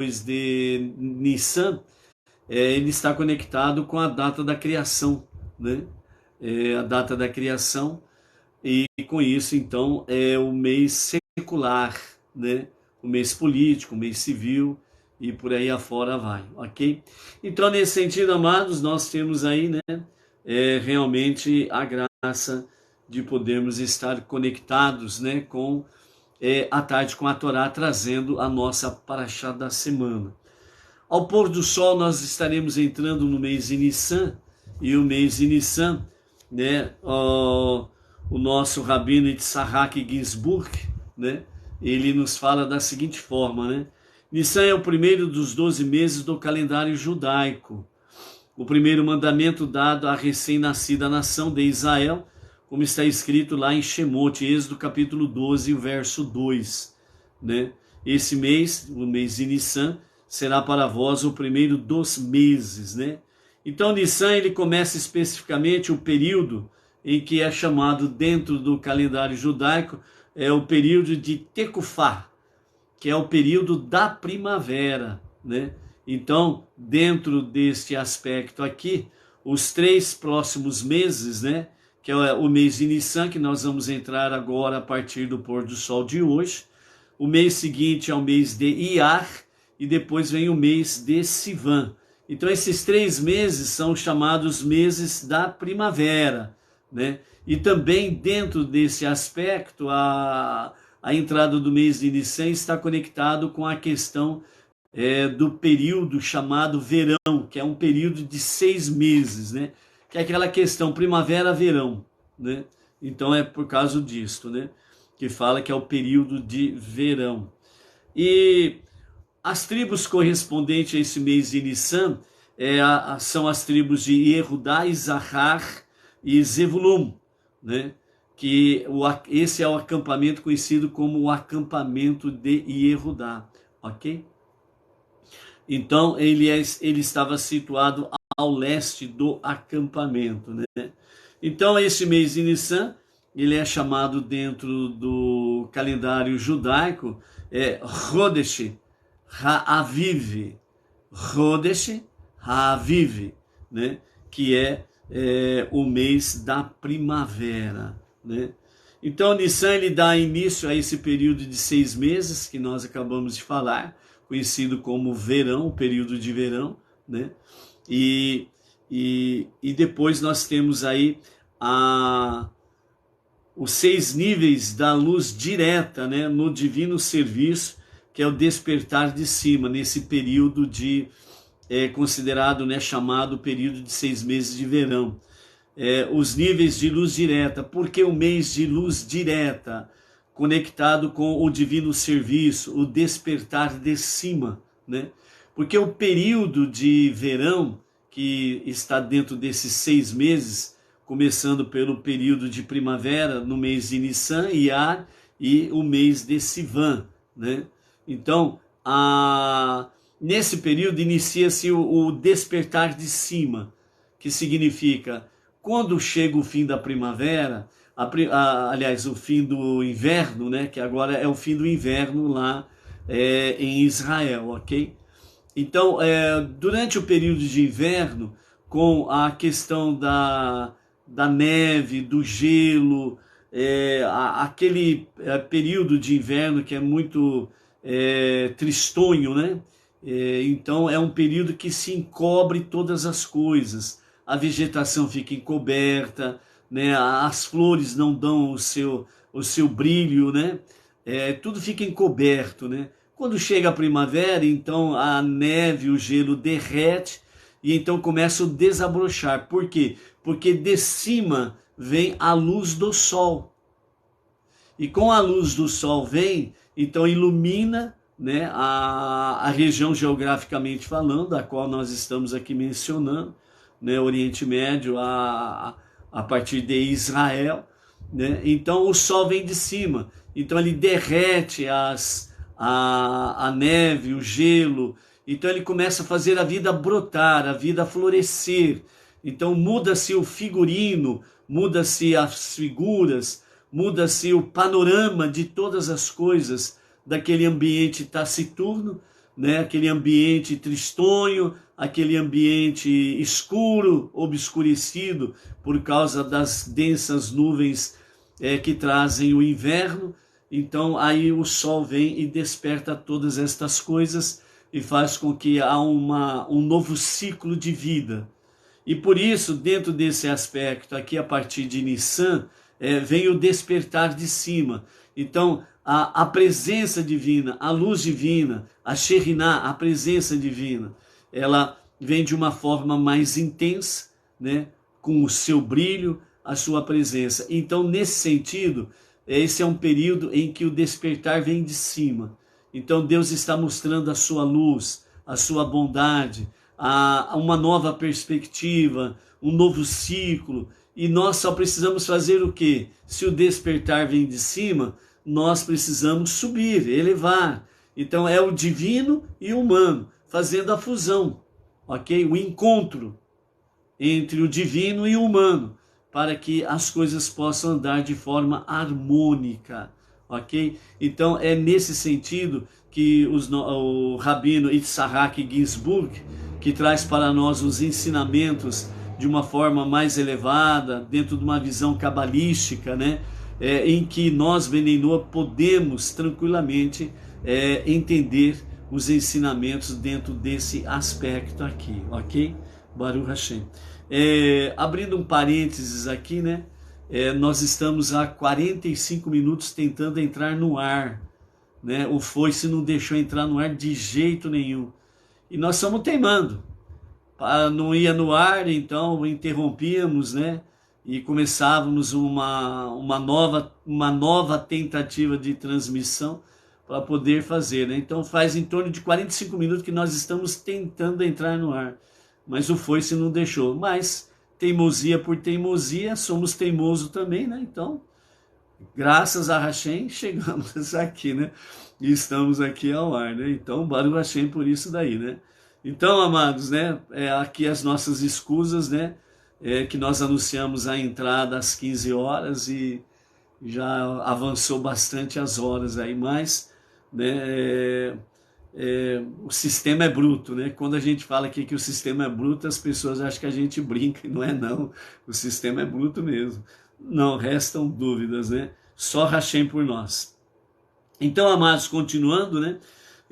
de Nissan, ele está conectado com a data da criação, né? A data da criação, e com isso, então, é o mês secular, né? O mês político, o mês civil, e por aí afora vai, ok? Então, nesse sentido, amados, nós temos aí, né, realmente a graça de podermos estar conectados, né, com a tarde com a Torá, trazendo a nossa paraxá da semana. Ao pôr do sol, nós estaremos entrando no mês de Nissan, e o mês de Nissan, né, o nosso Rabino Yitzhak Ginsburg, né, ele nos fala da seguinte forma, né? Nissan é o primeiro dos 12 meses do calendário judaico, o primeiro mandamento dado à recém-nascida nação de Israel, como está escrito lá em Shemot, Êxodo capítulo 12, verso 2, né? Esse mês, o mês de Nissan, será para vós o primeiro dos meses, né? Então, Nissan, ele começa especificamente o período em que é chamado dentro do calendário judaico, é o período de Tekufá, que é o período da primavera, né? Então, dentro deste aspecto aqui, os 3 próximos meses, né, que é o mês de Nissan, que nós vamos entrar agora a partir do pôr do sol de hoje, o mês seguinte é o mês de Iyar, e depois vem o mês de Sivan. Então, esses 3 meses são chamados meses da primavera, né? E também dentro desse aspecto, a entrada do mês de Nissan está conectado com a questão do período chamado verão, que é um período de 6 meses, né? Que é aquela questão primavera-verão, né? Então é por causa disto, né? Que fala que é o período de verão. E as tribos correspondentes a esse mês de Nissan são as tribos de Yehudá, Isahar e Zevulun, né? Que esse é o acampamento conhecido como o acampamento de Yehudá, ok? Então ele estava situado ao leste do acampamento, né? Então esse mês de Nissan, ele é chamado dentro do calendário judaico Rodesh Ha'aviv, Rodesh Ha'aviv, né? Que é o mês da primavera, né? Então Nissan, ele dá início a esse período de 6 meses que nós acabamos de falar, conhecido como verão, o período de verão, né? E depois nós temos aí os 6 níveis da luz direta, né, no divino serviço, que é o despertar de cima, nesse período considerado, né, chamado período de 6 meses de verão. Os níveis de luz direta. Por que o mês de luz direta? Conectado com o divino serviço, o despertar de cima, né? Porque o período de verão, que está dentro desses 6 meses, começando pelo período de primavera, no mês de Nissan, Iyar, e o mês de Sivan, né? Então, nesse período inicia-se o despertar de cima, que significa, quando chega o fim da primavera, aliás, o fim do inverno, né, que agora é o fim do inverno lá em Israel, ok? Então, durante o período de inverno, com a questão da neve, do gelo, aquele período de inverno que é muito tristonho, né? Então é um período que se encobre todas as coisas, a vegetação fica encoberta, né? As flores não dão o seu brilho, né? Tudo fica encoberto, né? Quando chega a primavera, então a neve, o gelo derrete e então começa o desabrochar. Por quê? Porque de cima vem a luz do sol. E com a luz do sol vem, então ilumina, né, a região geograficamente falando, a qual nós estamos aqui mencionando, né, Oriente Médio a partir de Israel, né? Então o sol vem de cima, então ele derrete a neve, o gelo, então ele começa a fazer a vida brotar, a vida florescer. Então muda-se o figurino, muda-se as figuras, muda-se o panorama de todas as coisas daquele ambiente taciturno, né? Aquele ambiente tristonho, aquele ambiente escuro, obscurecido por causa das densas nuvens que trazem o inverno. Então aí o sol vem e desperta todas estas coisas e faz com que há um novo ciclo de vida. E por isso, dentro desse aspecto, aqui a partir de Nissan, vem o despertar de cima. Então, a presença divina, a luz divina, a Shekhinah, a presença divina, ela vem de uma forma mais intensa, né? Com o seu brilho, a sua presença. Então, nesse sentido, esse é um período em que o despertar vem de cima. Então, Deus está mostrando a sua luz, a sua bondade, uma nova perspectiva, um novo ciclo. E nós só precisamos fazer o quê? Se o despertar vem de cima, nós precisamos subir, elevar. Então é o divino e o humano fazendo a fusão, ok? O encontro entre o divino e o humano, para que as coisas possam andar de forma harmônica, ok? Então é nesse sentido que o Rabino Yitzhak Ginsburg, que traz para nós os ensinamentos de uma forma mais elevada, dentro de uma visão cabalística, né? Em que nós, Bnei Noach, podemos tranquilamente entender os ensinamentos dentro desse aspecto aqui, ok? Baruch Hashem. Abrindo um parênteses aqui, né? Nós estamos há 45 minutos tentando entrar no ar, né? O foice não deixou entrar no ar de jeito nenhum. E nós estamos teimando. Não ia no ar, então interrompíamos, né? E começávamos uma nova tentativa de transmissão para poder fazer, né? Então faz em torno de 45 minutos que nós estamos tentando entrar no ar, mas o foice não deixou. Mas teimosia por teimosia, somos teimosos também, né? Então, graças a Hashem, chegamos aqui, né? E estamos aqui ao ar, né? Então, Baruch Hashem por isso daí, né? Então, amados, né? Aqui as nossas escusas, né? Que nós anunciamos a entrada às 15 horas e já avançou bastante as horas aí, mas, né? O sistema é bruto, né? Quando a gente fala aqui que o sistema é bruto, as pessoas acham que a gente brinca, e não é não. O sistema é bruto mesmo. Não restam dúvidas, né? Só Hashem por nós. Então, amados, continuando, né?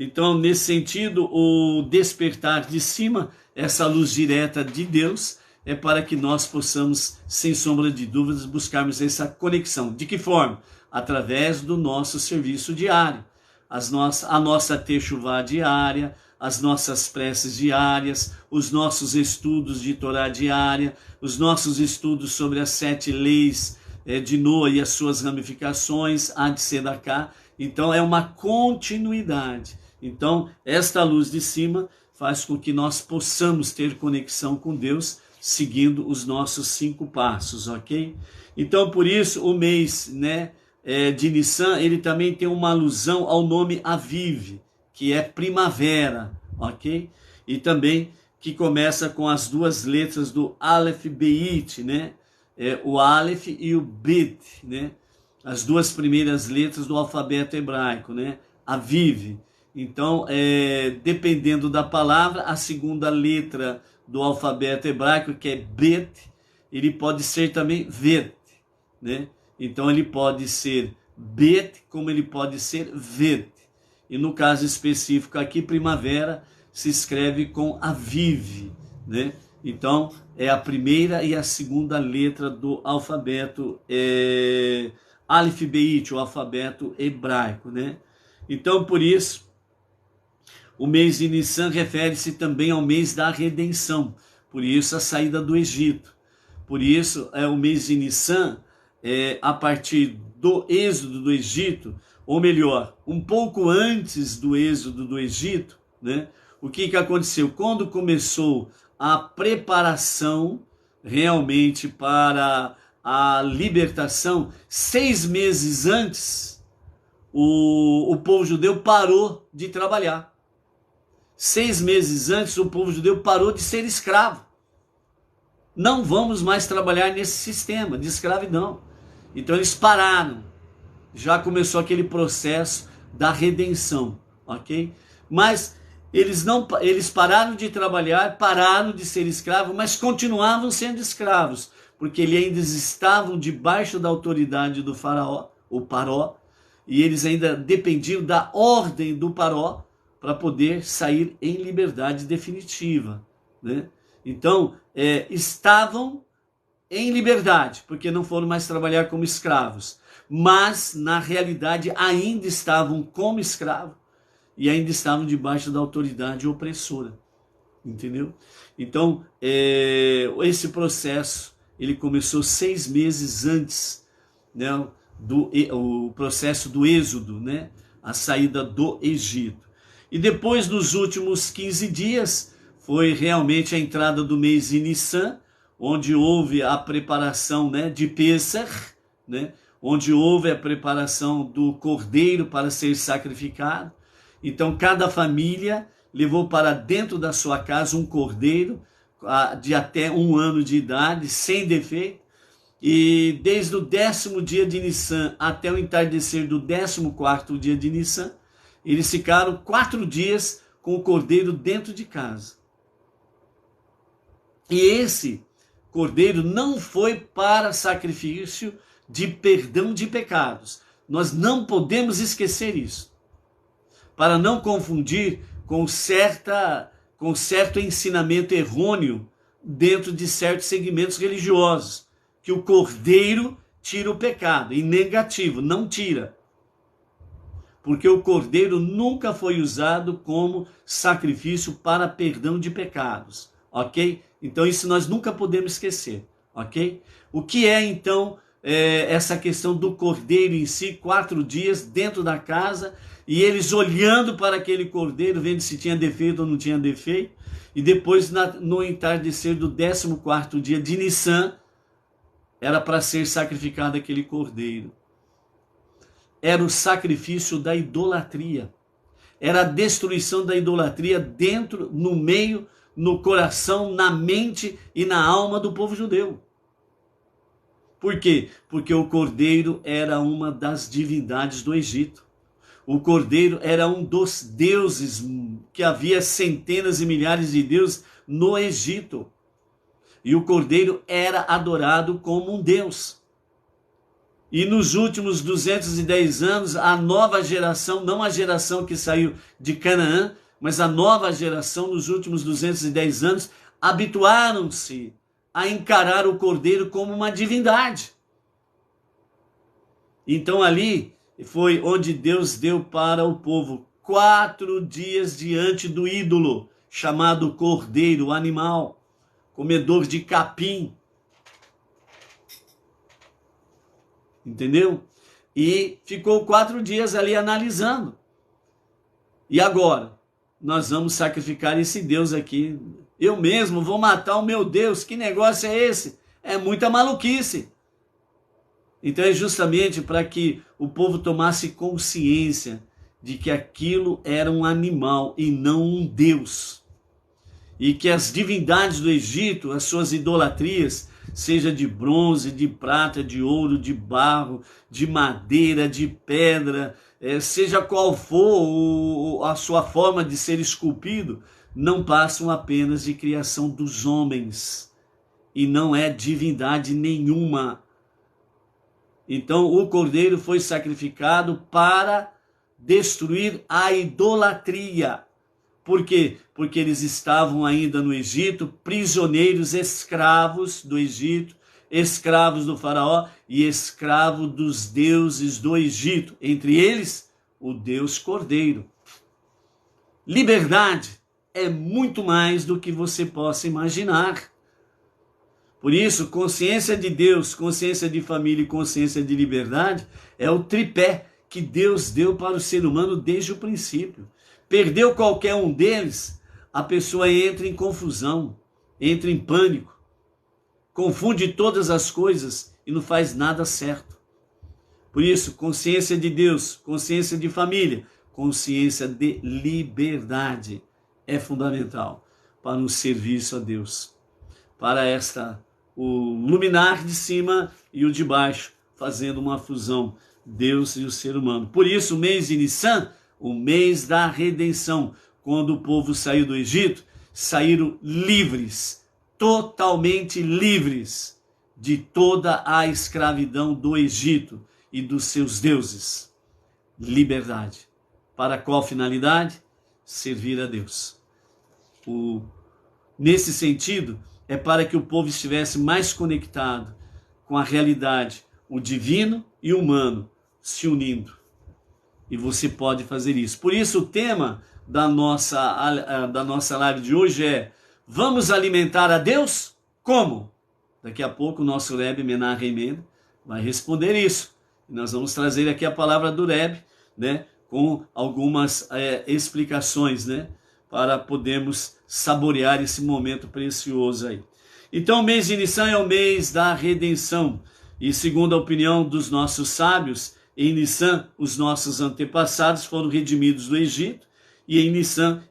Então, nesse sentido, o despertar de cima, essa luz direta de Deus, é para que nós possamos, sem sombra de dúvidas, buscarmos essa conexão. De que forma? Através do nosso serviço diário. A nossa techuvá diária, as nossas preces diárias, os nossos estudos de Torá diária, os nossos estudos sobre as 7 leis de Noa e as suas ramificações, a de Sedaká. Então, é uma continuidade. Então, esta luz de cima faz com que nós possamos ter conexão com Deus, seguindo os nossos 5 passos, ok? Então, por isso, o mês, né, de Nissan, ele também tem uma alusão ao nome Aviv, que é primavera, ok? E também que começa com as 2 letras do Aleph Beit, né? O Aleph e o Bet, né? As 2 primeiras letras do alfabeto hebraico, né? Aviv. Então, dependendo da palavra, a segunda letra do alfabeto hebraico, que é Bet, ele pode ser também Vet, né? Então, ele pode ser Bet, como ele pode ser Vet. E no caso específico aqui, primavera, se escreve com Aviv, né? Então, é a primeira e a segunda letra do alfabeto Aleph Beit, o alfabeto hebraico, né? Então, por isso, o mês de Nissan refere-se também ao mês da redenção, por isso a saída do Egito. Por isso, o mês de Nissan, a partir do êxodo do Egito, ou melhor, um pouco antes do êxodo do Egito, né? O que aconteceu? Quando começou a preparação realmente para a libertação, 6 meses antes, o povo judeu parou de trabalhar. 6 meses antes, o povo judeu parou de ser escravo. Não vamos mais trabalhar nesse sistema de escravidão. Então eles pararam. Já começou aquele processo da redenção, ok? Mas Eles pararam de trabalhar, pararam de ser escravos, mas continuavam sendo escravos, porque eles ainda estavam debaixo da autoridade do faraó, o Paró, e eles ainda dependiam da ordem do Paró para poder sair em liberdade definitiva, né? Então, estavam em liberdade, porque não foram mais trabalhar como escravos, mas na realidade ainda estavam como escravos e ainda estavam debaixo da autoridade opressora, entendeu? Então, esse processo, ele começou 6 meses antes, né, o processo do êxodo, né, a saída do Egito. E depois, nos últimos 15 dias, foi realmente a entrada do mês de Nissan, onde houve a preparação, né, de Pêssar, né, onde houve a preparação do cordeiro para ser sacrificado. Então, cada família levou para dentro da sua casa um cordeiro de até 1 ano de idade, sem defeito. E desde o 10º dia de Nissan até o entardecer do 14º dia de Nissan, eles ficaram 4 dias com o cordeiro dentro de casa. E esse cordeiro não foi para sacrifício de perdão de pecados. Nós não podemos esquecer isso, para não confundir com certo ensinamento errôneo dentro de certos segmentos religiosos, que o cordeiro tira o pecado, em negativo, não tira. Porque o cordeiro nunca foi usado como sacrifício para perdão de pecados, ok? Então isso nós nunca podemos esquecer, ok? O que é então essa questão do cordeiro em si, 4 dias dentro da casa, e eles olhando para aquele cordeiro, vendo se tinha defeito ou não tinha defeito, e depois no entardecer do 14º dia de Nissan, era para ser sacrificado aquele cordeiro. Era o sacrifício da idolatria. Era a destruição da idolatria dentro, no meio, no coração, na mente e na alma do povo judeu. Por quê? Porque o cordeiro era uma das divindades do Egito. O cordeiro era um dos deuses, que havia centenas e milhares de deuses no Egito. E o cordeiro era adorado como um deus. E nos últimos 210 anos, a nova geração, não a geração que saiu de Canaã, mas a nova geração, nos últimos 210 anos, habituaram-se a encarar o cordeiro como uma divindade. Então ali foi onde Deus deu para o povo 4 dias diante do ídolo, chamado cordeiro, o animal, comedor de capim. Entendeu? E ficou 4 dias ali analisando. E agora? Nós vamos sacrificar esse Deus aqui. Eu mesmo vou matar o meu Deus. Que negócio é esse? É muita maluquice. Então é justamente para que o povo tomasse consciência de que aquilo era um animal e não um Deus. E que as divindades do Egito, as suas idolatrias, seja de bronze, de prata, de ouro, de barro, de madeira, de pedra, seja qual for a sua forma de ser esculpido, não passam apenas de criação dos homens e não é divindade nenhuma. Então o cordeiro foi sacrificado para destruir a idolatria. Por quê? Porque eles estavam ainda no Egito, prisioneiros, escravos do Egito, escravos do faraó e escravos dos deuses do Egito. Entre eles, o Deus Cordeiro. Liberdade é muito mais do que você possa imaginar. Por isso, consciência de Deus, consciência de família e consciência de liberdade é o tripé que Deus deu para o ser humano desde o princípio. Perdeu qualquer um deles, a pessoa entra em confusão, entra em pânico, confunde todas as coisas e não faz nada certo. Por isso, consciência de Deus, consciência de família, consciência de liberdade é fundamental para um serviço a Deus. Para o luminar de cima e o de baixo, fazendo uma fusão, Deus e o ser humano. Por isso, o mês de Nissan, o mês da redenção, quando o povo saiu do Egito, saíram livres, totalmente livres de toda a escravidão do Egito e dos seus deuses. Liberdade. Para qual finalidade? Servir a Deus. Nesse sentido, é para que o povo estivesse mais conectado com a realidade, o divino e o humano se unindo. E você pode fazer isso. Por isso o tema da nossa live de hoje é: vamos alimentar a Deus? Como? Daqui a pouco o nosso Rebbe Menahem Mendel vai responder isso. E nós vamos trazer aqui a palavra do Rebbe, né, com algumas explicações, né, para podermos saborear esse momento precioso aí. Então o mês de Nissan é o mês da redenção. E segundo a opinião dos nossos sábios, em Nissan os nossos antepassados foram redimidos do Egito, e em Nissan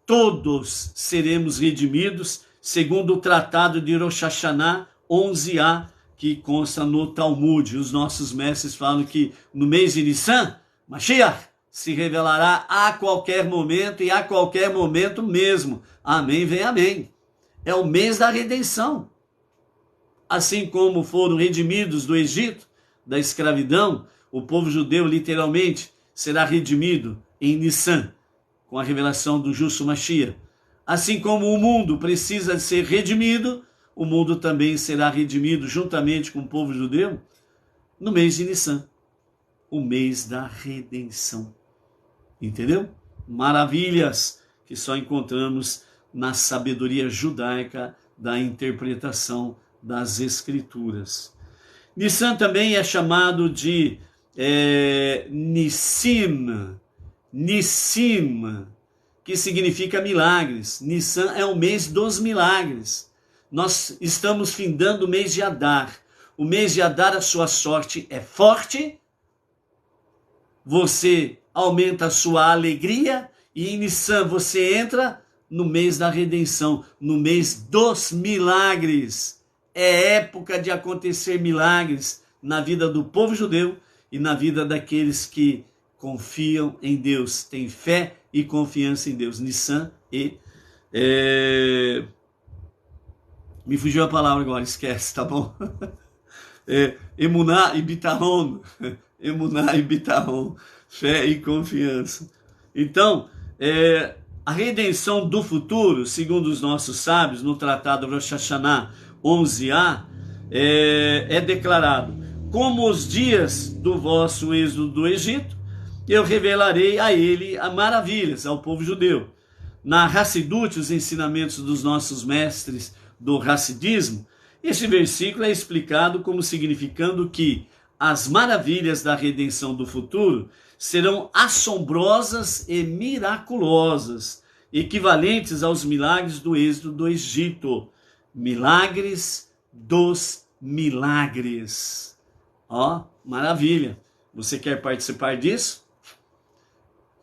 todos seremos redimidos, segundo o tratado de Rosh Hashanah 11a, que consta no Talmud. Os nossos mestres falam que no mês de Nissan, Mashiach se revelará a qualquer momento e a qualquer momento mesmo. Amém, vem amém. É o mês da redenção. Assim como foram redimidos do Egito, da escravidão, o povo judeu literalmente será redimido em Nissan, com a revelação do justo Mashiach. Assim como o mundo precisa ser redimido, o mundo também será redimido juntamente com o povo judeu no mês de Nissan, o mês da redenção. Entendeu? Maravilhas que só encontramos na sabedoria judaica da interpretação das Escrituras. Nissan também é chamado de Nissim, que significa milagres. Nissan é o mês dos milagres. Nós estamos findando o mês de Adar. O mês de Adar, a sua sorte é forte, você aumenta a sua alegria, e em Nissan você entra no mês da redenção, no mês dos milagres. É época de acontecer milagres na vida do povo judeu e na vida daqueles que confiam em Deus, têm fé e confiança em Deus. Nissan e... me fugiu a palavra agora, esquece, tá bom? Emuná e Bitahon. Emuná e Bitahon. Fé e confiança. Então, a redenção do futuro, segundo os nossos sábios, no tratado Rosh Hashanah 11a, é declarado: como os dias do vosso êxodo do Egito, eu revelarei a ele as maravilhas, ao povo judeu. Na Hassidut, os ensinamentos dos nossos mestres do Hassidismo, este versículo é explicado como significando que as maravilhas da redenção do futuro serão assombrosas e miraculosas, equivalentes aos milagres do êxodo do Egito. Milagres dos milagres. Ó, maravilha. Você quer participar disso?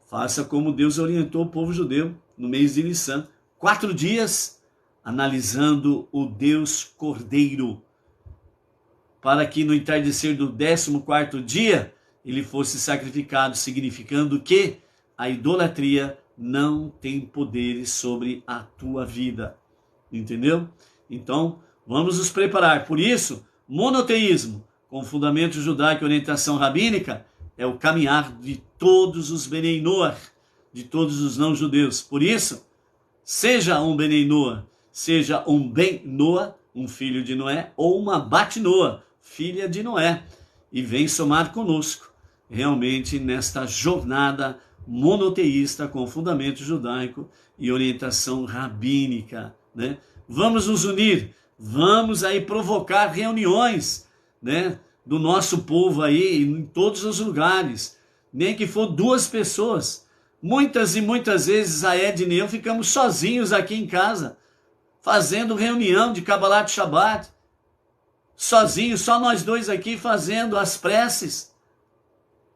Faça como Deus orientou o povo judeu no mês de Nissan. 4 dias analisando o Deus Cordeiro, para que no entardecer do 14º dia ele fosse sacrificado, significando que a idolatria não tem poderes sobre a tua vida. Entendeu? Então, vamos nos preparar. Por isso, monoteísmo, com fundamento judaico e orientação rabínica, é o caminhar de todos os Benei Noach, de todos os não-judeus. Por isso, seja um Benei Noach, seja um Ben Noah, um filho de Noé, ou uma Bat Noah, filha de Noé, e vem somar conosco, realmente, nesta jornada monoteísta com fundamento judaico e orientação rabínica, né? Vamos nos unir, vamos aí provocar reuniões, né, do nosso povo aí em todos os lugares, nem que for 2 pessoas. Muitas e muitas vezes a Edna e eu ficamos sozinhos aqui em casa, fazendo reunião de Kabbalat Shabbat, sozinhos, só nós 2 aqui fazendo as preces,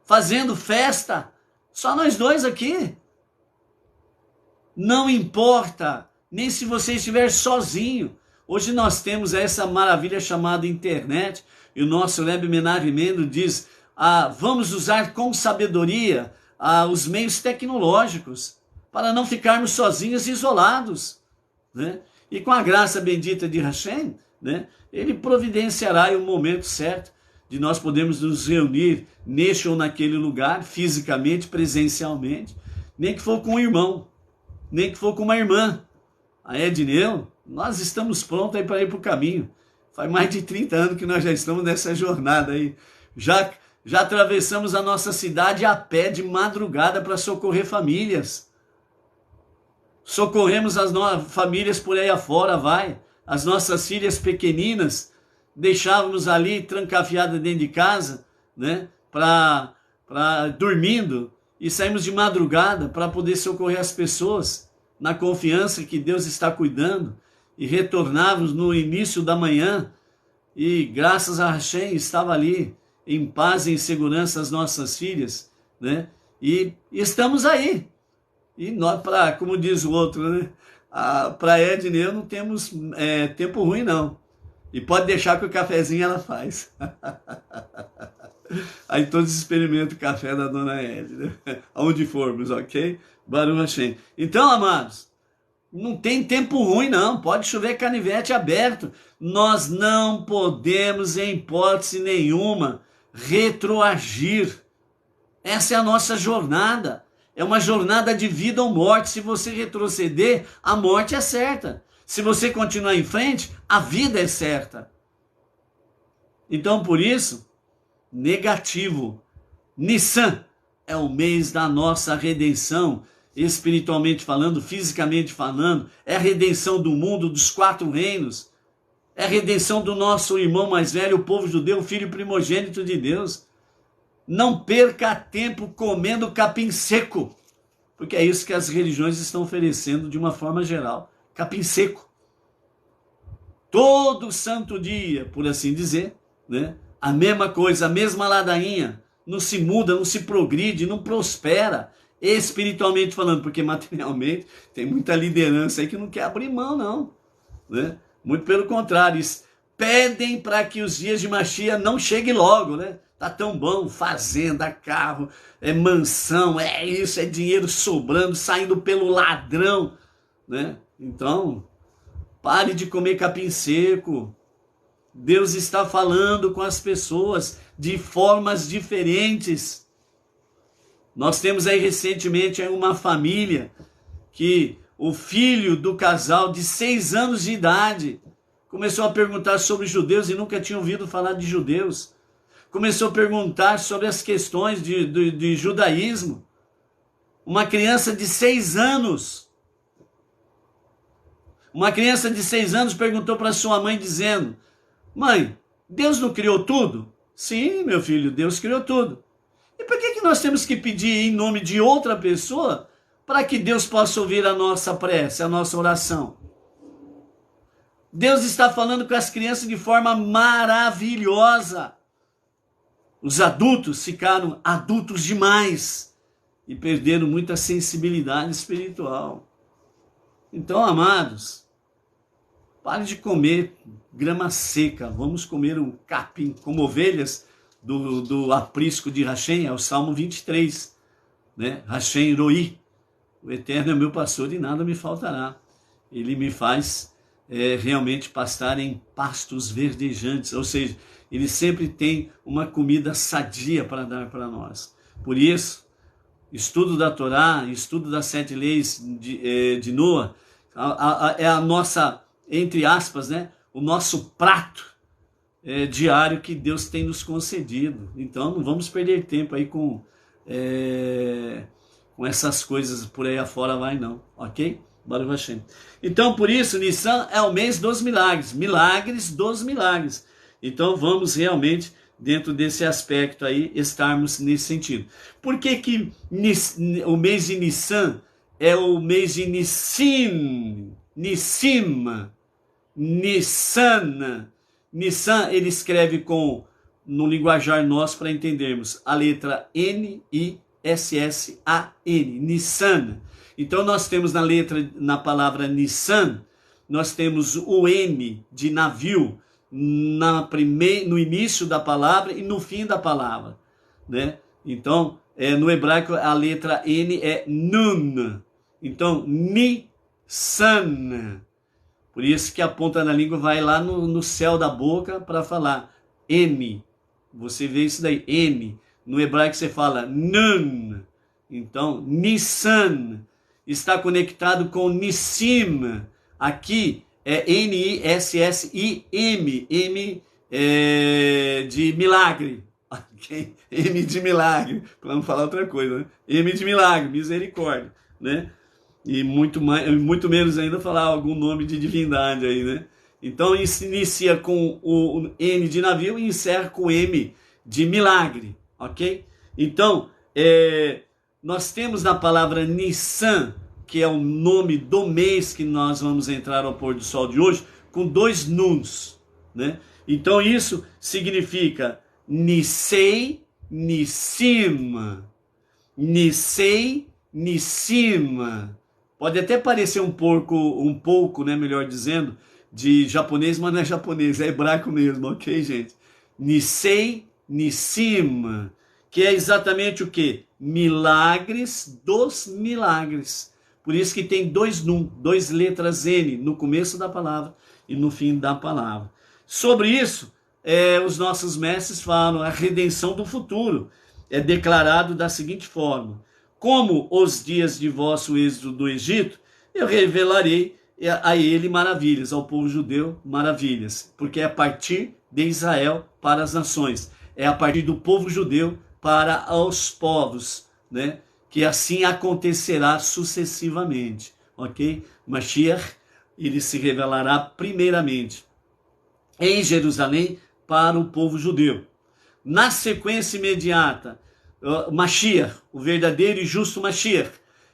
fazendo festa, só nós 2 aqui. Não importa, nem se você estiver sozinho. Hoje nós temos essa maravilha chamada internet, e o nosso Rebbe Menahem Mendel diz: vamos usar com sabedoria os meios tecnológicos, para não ficarmos sozinhos e isolados, né? E com a graça bendita de Hashem, né, ele providenciará o momento certo de nós podermos nos reunir neste ou naquele lugar, fisicamente, presencialmente, nem que for com um irmão, nem que for com uma irmã. A Edneu, nós estamos prontos aí para ir para o caminho. Faz mais de 30 anos que nós já estamos nessa jornada aí. Já atravessamos a nossa cidade a pé de madrugada para socorrer famílias. Socorremos as famílias por aí afora, as nossas filhas pequeninas, deixávamos ali trancafiadas dentro de casa, né, dormindo, e saímos de madrugada para poder socorrer as pessoas, na confiança que Deus está cuidando, e retornávamos no início da manhã, e graças a Hashem estava ali, em paz e em segurança as nossas filhas, né, e estamos aí. E nós, como diz o outro, né, para Edna eu não temos tempo ruim não. E pode deixar que o cafezinho ela faz. Aí todos experimentam o café da dona Edna, aonde formos, ok? Baruch Hashem. Então, amados, não tem tempo ruim não, pode chover canivete aberto. Nós não podemos, em hipótese nenhuma, retroagir. Essa é a nossa jornada. É uma jornada de vida ou morte. Se você retroceder, a morte é certa. Se você continuar em frente, a vida é certa. Então, por isso, negativo. Nissan é o mês da nossa redenção, espiritualmente falando, fisicamente falando. É a redenção do mundo, dos 4 reinos. É a redenção do nosso irmão mais velho, o povo judeu, o filho primogênito de Deus. Não perca tempo comendo capim seco, porque é isso que as religiões estão oferecendo de uma forma geral. Capim seco. Todo santo dia, por assim dizer, né? A mesma coisa, a mesma ladainha. Não se muda, não se progride, não prospera, espiritualmente falando, porque materialmente tem muita liderança aí que não quer abrir mão, não. Né? Muito pelo contrário, pedem para que os dias de Mashiach não cheguem logo, né? Tá tão bom, fazenda, carro, mansão, isso, é dinheiro sobrando, saindo pelo ladrão, né? Então, pare de comer capim seco. Deus está falando com as pessoas de formas diferentes. Nós temos aí recentemente uma família que o filho do casal de 6 anos de idade começou a perguntar sobre judeus e nunca tinha ouvido falar de judeus. Começou a perguntar sobre as questões de judaísmo. Uma criança de 6 anos. Uma criança de 6 anos perguntou para sua mãe dizendo: mãe, Deus não criou tudo? Sim, meu filho, Deus criou tudo. E por que nós temos que pedir em nome de outra pessoa para que Deus possa ouvir a nossa prece, a nossa oração? Deus está falando com as crianças de forma maravilhosa. Os adultos ficaram adultos demais e perderam muita sensibilidade espiritual. Então, amados, pare de comer grama seca. Vamos comer um capim, como ovelhas do aprisco de Hashem, é o Salmo 23. Né? Hashem Roi, o Eterno é meu pastor e nada me faltará. Ele me faz realmente pastar em pastos verdejantes, ou seja, ele sempre tem uma comida sadia para dar para nós. Por isso, estudo da Torá, estudo das 7 leis de Noa, é a nossa, entre aspas, né, o nosso prato diário que Deus tem nos concedido. Então, não vamos perder tempo aí com essas coisas por aí afora, vai não, ok? Baruch Hashem. Então, por isso, Nissan é o mês dos milagres, milagres dos milagres. Então, vamos realmente, dentro desse aspecto aí, estarmos nesse sentido. Por que o mês de Nissan é o mês de Nissim? Nissim, Nissan. Nissan, ele escreve no linguajar nosso, para entendermos, a letra N-I-S-S-A-N, Nissan. Então, nós temos na palavra Nissan, nós temos o N de navio, no início da palavra e no fim da palavra, né? Então, no hebraico a letra N é Nun. Então, Nissan. Por isso que a ponta da língua vai lá no céu da boca para falar N. Você vê isso daí, N. No hebraico você fala Nun. Então, Nissan está conectado com Nissim. Aqui é Nissim. M de milagre. Okay? M de milagre. Para não falar outra coisa, né? M de milagre, misericórdia, né? E muito menos ainda falar algum nome de divindade aí, né? Então inicia com o N de navio e encerra com M de milagre, ok? Então, nós temos na palavra Nissan, que é o nome do mês que nós vamos entrar ao pôr do sol de hoje, com 2 nuns, né? Então isso significa Nisei, Nissim, Nisei, Nissim. Pode até parecer um pouco, né, melhor dizendo, de japonês, mas não é japonês, é hebraico mesmo, ok, gente? Nisei, Nissim, que é exatamente o quê? Milagres dos milagres. Por isso que tem 2 nun, 2 letras N no começo da palavra e no fim da palavra. Sobre isso, os nossos mestres falam, a redenção do futuro é declarado da seguinte forma: como os dias de vosso êxodo do Egito, eu revelarei a ele maravilhas, ao povo judeu maravilhas, porque é a partir de Israel para as nações, é a partir do povo judeu para os povos, né? Que assim acontecerá sucessivamente, ok? Mashiach, ele se revelará primeiramente em Jerusalém para o povo judeu. Na sequência imediata, Mashiach, o verdadeiro e justo Mashiach,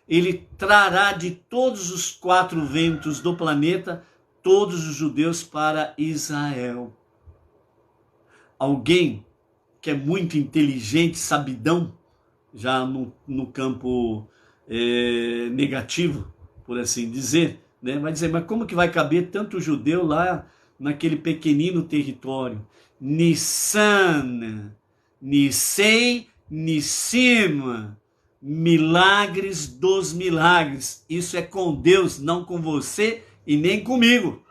ele trará de todos os 4 ventos do planeta todos os judeus para Israel. Alguém que é muito inteligente, sabidão, já no campo negativo, por assim dizer, né? Vai dizer, mas como que vai caber tanto judeu lá naquele pequenino território? Nissan, Nisei, Nissim, milagres dos milagres. Isso é com Deus, não com você e nem comigo.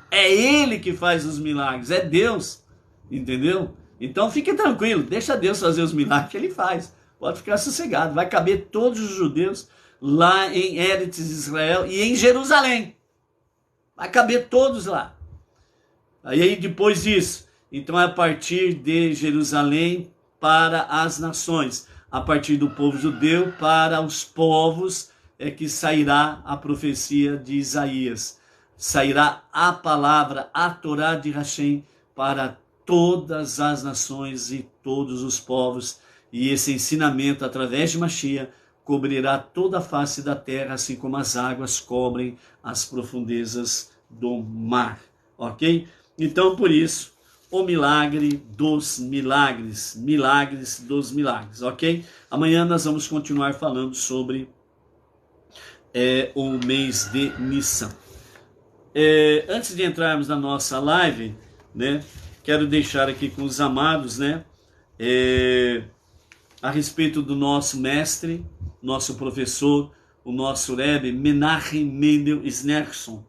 É Ele que faz os milagres, é Deus, entendeu? Então fique tranquilo, deixa Deus fazer os milagres que Ele faz. Pode ficar sossegado, vai caber todos os judeus lá em Eretz Israel e em Jerusalém. Vai caber todos lá. Aí depois disso, então é a partir de Jerusalém para as nações, a partir do povo judeu para os povos é que sairá a profecia de Isaías. Sairá a palavra, a Torá de Hashem para todas as nações e todos os povos. E esse ensinamento através de Mashiach cobrirá toda a face da terra, assim como as águas cobrem as profundezas do mar. Ok? Então, por isso, o milagre dos milagres. Milagres dos milagres. Ok? Amanhã nós vamos continuar falando sobre o mês de Nissan. Antes de entrarmos na nossa live, né, quero deixar aqui com os amados, né, a respeito do nosso mestre, nosso professor, o nosso Rebbe Menachem Mendel Schneerson.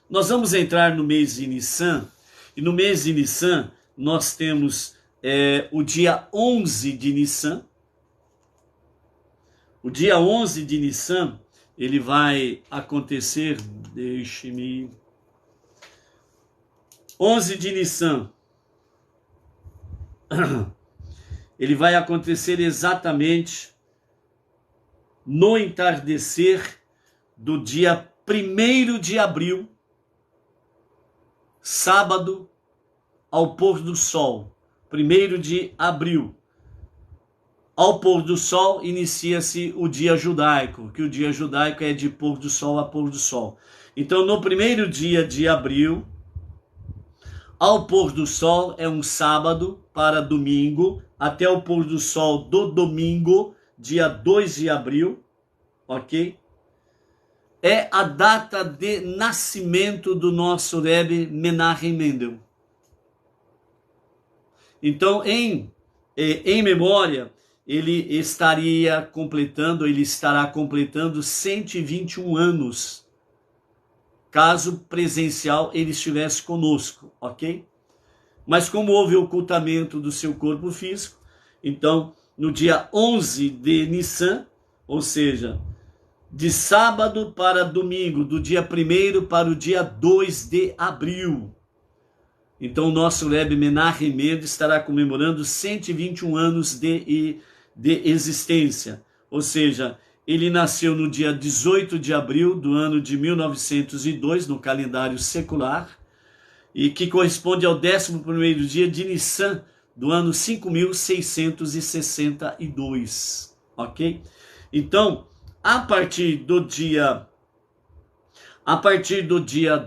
Nós vamos entrar no mês de Nissan, e no mês de Nissan nós temos o dia 11 de Nissan. O dia 11 de Nissan, ele vai acontecer, 11 de Nissan, ele vai acontecer exatamente no entardecer do dia 1º de abril, sábado, ao pôr do sol. 1º de abril. Ao pôr do sol, inicia-se o dia judaico, que o dia judaico é de pôr do sol a pôr do sol. Então, no 1º dia de abril, ao pôr do sol, é um sábado para domingo, até o pôr do sol do domingo, dia 2 de abril, ok? É a data de nascimento do nosso Rebbe Menachem Mendel. Então, em memória, ele estará completando 121 anos, caso presencial ele estivesse conosco, ok? Mas como houve ocultamento do seu corpo físico, então no dia 11 de Nissan, ou seja, de sábado para domingo, do dia 1º para o dia 2 de abril, então o nosso Rebbe Menachem Mendel estará comemorando 121 anos de existência, ou seja, ele nasceu no dia 18 de abril do ano de 1902, no calendário secular, e que corresponde ao 11º dia de Nissan, do ano 5662, ok? Então, a partir do dia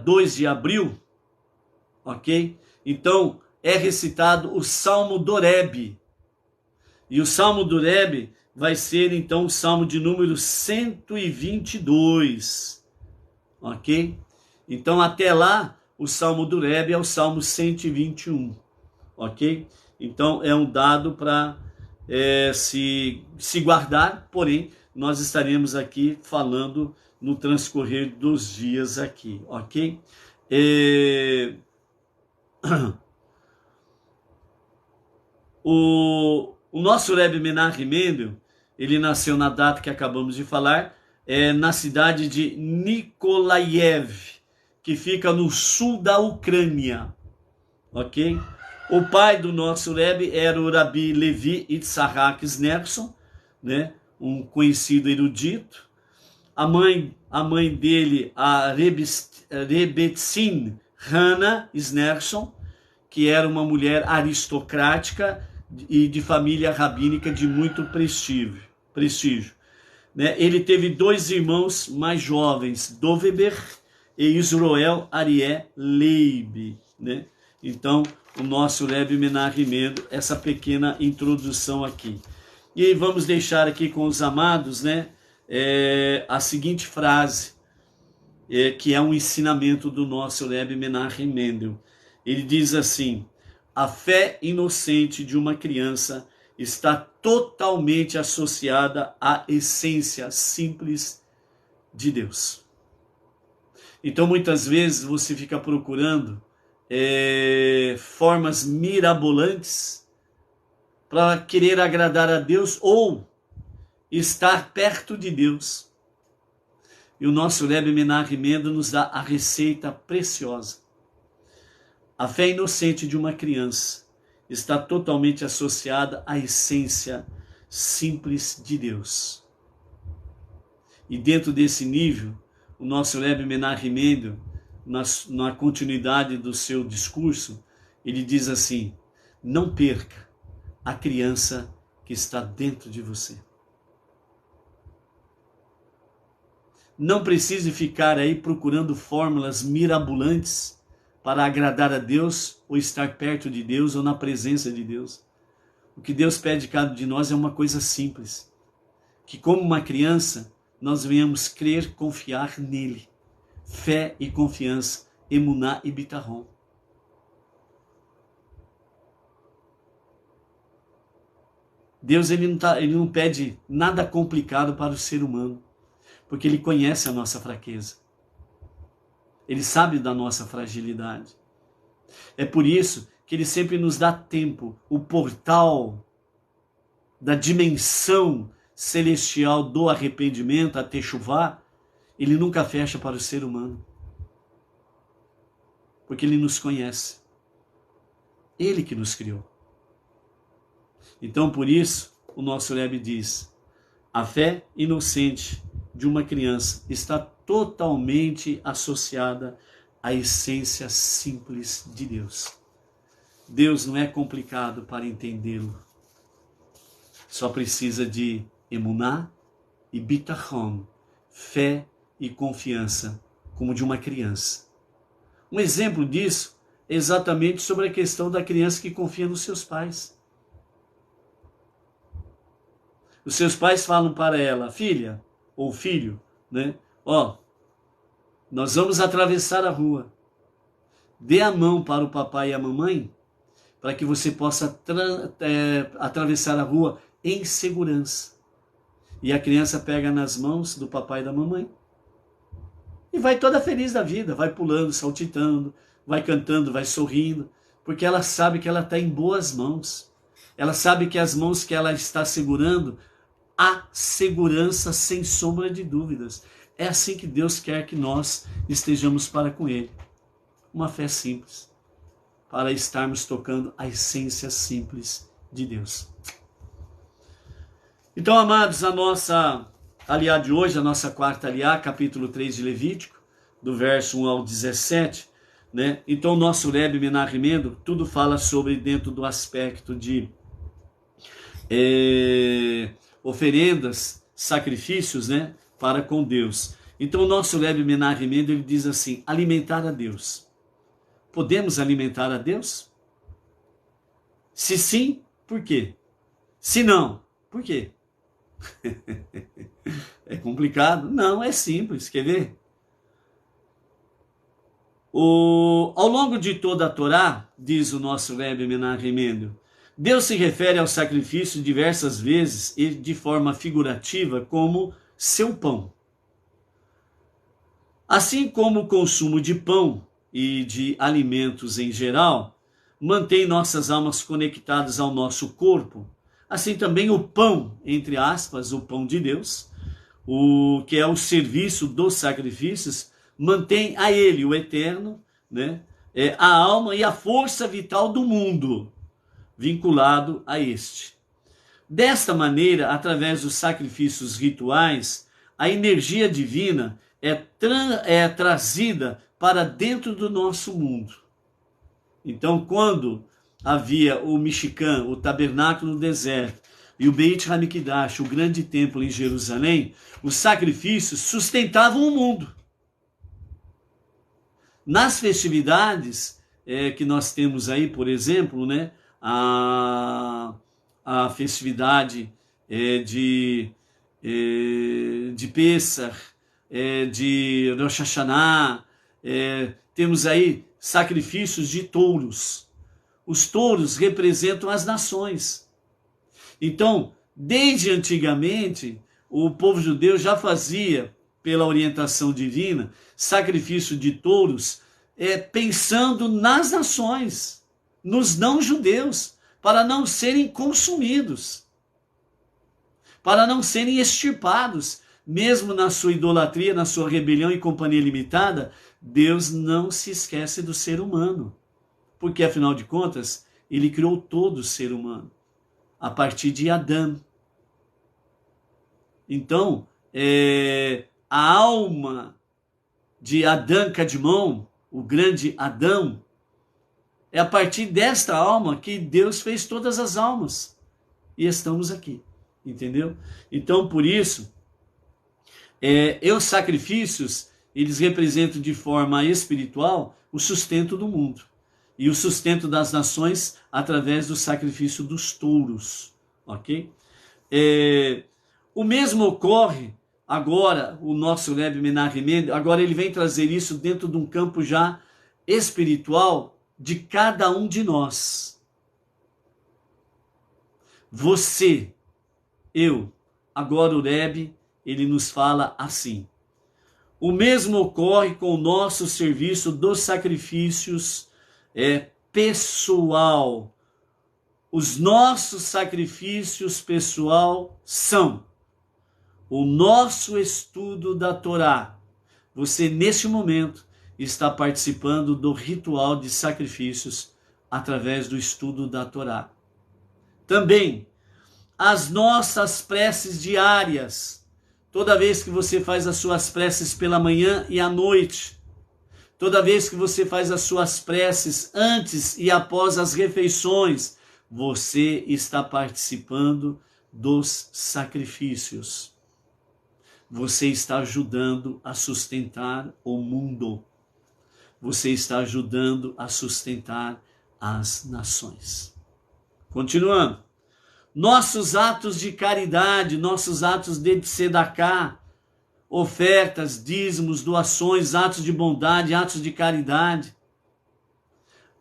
2 de abril, ok? Então, é recitado o Salmo do Rebbe. E o Salmo do Rebbe vai ser, então, o Salmo de número 122. Ok? Então, até lá, o Salmo do Rebbe é o Salmo 121. Ok? Então, é um dado para se guardar, porém, nós estaremos aqui falando no transcorrer dos dias aqui. Ok? O nosso Rebbe Menachem Mendel, ele nasceu na data que acabamos de falar, na cidade de Nikolaev, que fica no sul da Ucrânia, ok? O pai do nosso Rebbe era o Rabi Levi Yitzhak Snerson, né? Um conhecido erudito. A mãe dele, a Rebbetzin Hannah Snerson, que era uma mulher aristocrática e de família rabínica de muito prestígio. Né? Ele teve 2 irmãos mais jovens, Doveber e Israel Arié Leib. Né? Então, o nosso Rebbe Menachem Mendel, essa pequena introdução aqui. E aí vamos deixar aqui com os amados, né, a seguinte frase, que é um ensinamento do nosso Rebbe Menachem Mendel. Ele diz assim: a fé inocente de uma criança está totalmente associada à essência simples de Deus. Então, muitas vezes você fica procurando formas mirabolantes para querer agradar a Deus ou estar perto de Deus. E o nosso Rebbe Menachem Mendel nos dá a receita preciosa. A fé inocente de uma criança está totalmente associada à essência simples de Deus. E dentro desse nível, o nosso Rebbe Menachem Mendel, na continuidade do seu discurso, ele diz assim: não perca a criança que está dentro de você. Não precise ficar aí procurando fórmulas mirabolantes para agradar a Deus, ou estar perto de Deus, ou na presença de Deus. O que Deus pede de cada um de nós é uma coisa simples: que como uma criança, nós venhamos crer, confiar nele. Fé e confiança, emuná e bitachon. Deus ele não pede nada complicado para o ser humano, porque ele conhece a nossa fraqueza. Ele sabe da nossa fragilidade. É por isso que ele sempre nos dá tempo. O portal da dimensão celestial do arrependimento, a Teshuvá, ele nunca fecha para o ser humano. Porque ele nos conhece. Ele que nos criou. Então, por isso, o nosso Rebbe diz: a fé inocente de uma criança está totalmente associada à essência simples de Deus. Deus não é complicado para entendê-lo. Só precisa de emuná e bitachon, fé e confiança, como de uma criança. Um exemplo disso é exatamente sobre a questão da criança que confia nos seus pais. Os seus pais falam para ela: filha ou filho, né? Nós vamos atravessar a rua. Dê a mão para o papai e a mamãe, para que você possa atravessar a rua em segurança. E a criança pega nas mãos do papai e da mamãe. E vai toda feliz da vida, vai pulando, saltitando, vai cantando, vai sorrindo, porque ela sabe que ela está em boas mãos. Ela sabe que as mãos que ela está segurando, há segurança sem sombra de dúvidas. É assim que Deus quer que nós estejamos para com Ele. Uma fé simples, para estarmos tocando a essência simples de Deus. Então, amados, a nossa aliá de hoje, a nossa quarta aliá, capítulo 3 de Levítico, do verso 1 ao 17, né? Então, o nosso Rebbe Menahem Mendel, tudo fala sobre dentro do aspecto de oferendas, sacrifícios, né, para com Deus. Então, o nosso Rebbe Menahem Mendel, ele diz assim: alimentar a Deus. Podemos alimentar a Deus? Se sim, por quê? Se não, por quê? É complicado? Não, é simples. Quer ver? Ao longo de toda a Torá, diz o nosso Rebbe Menahem Mendel, Deus se refere ao sacrifício diversas vezes e de forma figurativa como seu pão. Assim como o consumo de pão e de alimentos em geral mantém nossas almas conectadas ao nosso corpo, assim também o pão, entre aspas, o pão de Deus, o que é o serviço dos sacrifícios, mantém a ele, o eterno, né, a alma e a força vital do mundo vinculado a este. Desta maneira, através dos sacrifícios rituais, a energia divina é trazida para dentro do nosso mundo. Então, quando havia o Mishkan, o tabernáculo no deserto, e o Beit HaMikdash, o grande templo em Jerusalém, os sacrifícios sustentavam o mundo. Nas festividades que nós temos aí, por exemplo, né, a festividade de Pessah, de Rosh Hashanah, temos aí sacrifícios de touros. Os touros representam as nações. Então, desde antigamente, o povo judeu já fazia, pela orientação divina, sacrifício de touros, pensando nas nações, nos não-judeus, para não serem consumidos, para não serem extirpados. Mesmo na sua idolatria, na sua rebelião e companhia limitada, Deus não se esquece do ser humano, porque afinal de contas, ele criou todo o ser humano, a partir de Adão. Então, a alma de Adão Kadmon, o grande Adão, é a partir desta alma que Deus fez todas as almas. E estamos aqui, entendeu? Então, por isso, os sacrifícios, eles representam de forma espiritual o sustento do mundo. E o sustento das nações através do sacrifício dos touros, ok? O mesmo ocorre agora, o nosso Rebbe Menahem Mendel, agora ele vem trazer isso dentro de um campo já espiritual de cada um de nós. Você, eu, agora o Rebbe, ele nos fala assim: o mesmo ocorre com o nosso serviço dos sacrifícios pessoal. Os nossos sacrifícios pessoal são o nosso estudo da Torá. Você, neste momento, está participando do ritual de sacrifícios através do estudo da Torá. Também, as nossas preces diárias. Toda vez que você faz as suas preces pela manhã e à noite, toda vez que você faz as suas preces antes e após as refeições, você está participando dos sacrifícios. Você está ajudando a sustentar o mundo. Você está ajudando a sustentar as nações. Continuando. Nossos atos de caridade, nossos atos de tzedakah, ofertas, dízimos, doações, atos de bondade, atos de caridade,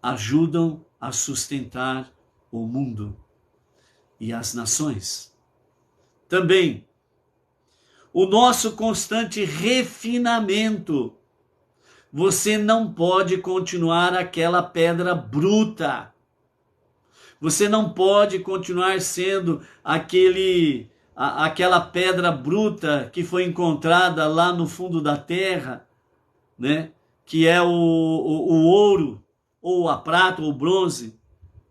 ajudam a sustentar o mundo e as nações. também o nosso constante refinamento. Você não pode continuar aquela pedra bruta. Você não pode continuar sendo aquela pedra bruta que foi encontrada lá no fundo da terra, né? Que é o ouro, ou a prata, ou o bronze.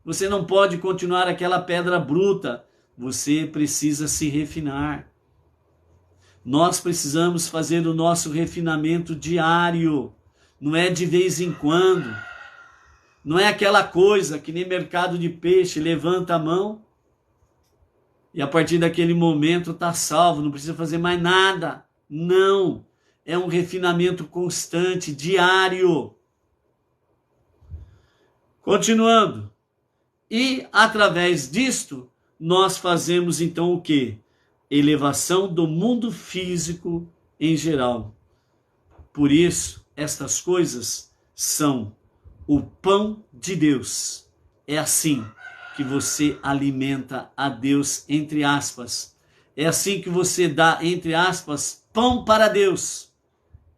Você não pode continuar aquela pedra bruta. Você precisa se refinar. Nós precisamos fazer o nosso refinamento diário. Não é de vez em quando. Não é aquela coisa que nem mercado de peixe, levanta a mão e a partir daquele momento está salvo, não precisa fazer mais nada. Não, é um refinamento constante, diário. Continuando. E através disto, nós fazemos então o quê? Elevação do mundo físico em geral. Por isso, estas coisas são o pão de Deus. É assim que você alimenta a Deus, entre aspas. É assim que você dá, entre aspas, pão para Deus.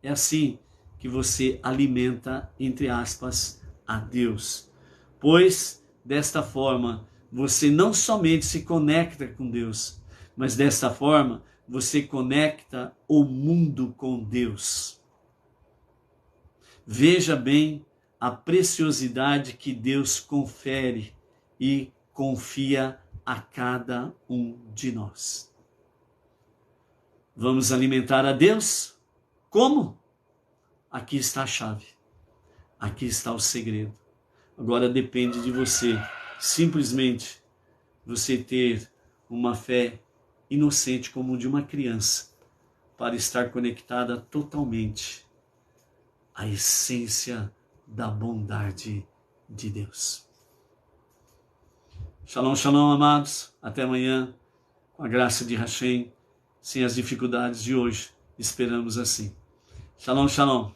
É assim que você alimenta, entre aspas, a Deus. Pois, desta forma, você não somente se conecta com Deus, mas desta forma, você conecta o mundo com Deus. Veja bem a preciosidade que Deus confere e confia a cada um de nós. Vamos alimentar a Deus? Como? Aqui está a chave. Aqui está o segredo. Agora depende de você. Simplesmente você ter uma fé inocente como de uma criança para estar conectada totalmente à essência da bondade de Deus. Shalom, shalom, amados. Até amanhã, com a graça de Hashem, sem as dificuldades de hoje. Esperamos assim. Shalom, shalom.